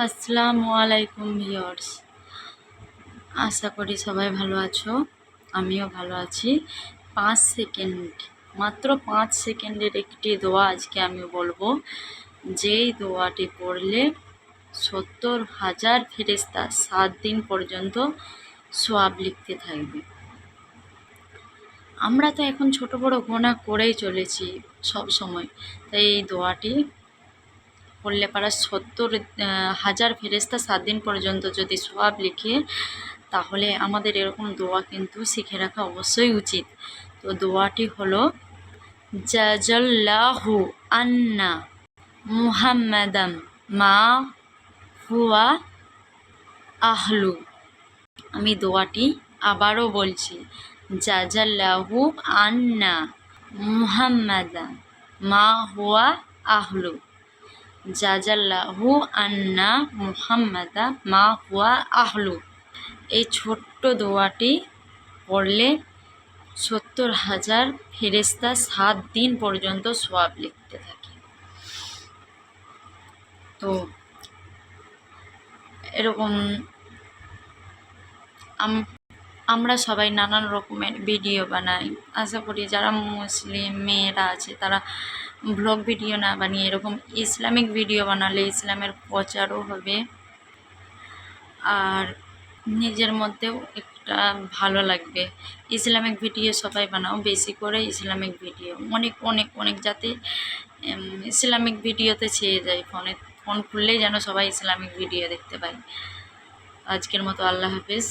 আসসালামু আলাইকুম ভিউয়ার্স, আশা করি সবাই ভালো আছো। আমিও ভালো আছি। 5 সেকেন্ড, মাত্র 5 সেকেন্ডের একটি দোয়া আজকে আমি বলবো, যেই দোয়াটি পড়লে 70,000 ফেরেশতা 7 দিন পর্যন্ত সওয়াব লিখতে থাকবে। আমরা তো এখন ছোট বড় গুনাহ করেই চলেছি সব সময়, তাই এই দোয়াটি পড়লে পারা 70,000 ফেরেশতা 7 দিন পর্যন্ত যদি সওয়াব লিখে, তাহলে আমাদের এরকম দোয়া কিন্তু শিখে রাখা অবশ্যই উচিত। তো দোয়াটি হলো, জাযাল্লাহু আন্না মুহাম্মাদাম মা হুয়া আহলু। আমি দোয়াটি আবারও বলছি, জাযাল্লাহু আন্না মুহাম্মাদাম মা হুয়া আহলু। জাযাল্লাহু আন্না মুহাম্মাদা মা হুয়া আহলু। এই ছোট্ট দোয়াটি পড়লে 70,000 ফেরেশতা 7 দিন পর্যন্ত সওয়াব লিখতে থাকে। তো এরকম আমরা সবাই নানান রকমের ভিডিও বানাই। আশা করি যারা মুসলিম মেয়েরা আছে তারা ব্লগ ভিডিও না বানিয়ে এরকম ইসলামিক ভিডিও বানালে ইসলামের প্রচারও হবে, আর নিজের মধ্যেও একটা ভালো লাগবে। ইসলামিক ভিডিও সবাই বানাও, বেশি করে ইসলামিক ভিডিও, অনেক অনেক অনেক, যাতে ইসলামিক ভিডিওতে ছেয়ে যায়। ফোন খুললেই যেন সবাই ইসলামিক ভিডিও দেখতে পায়। আজকের মতো আল্লাহ হাফেজ।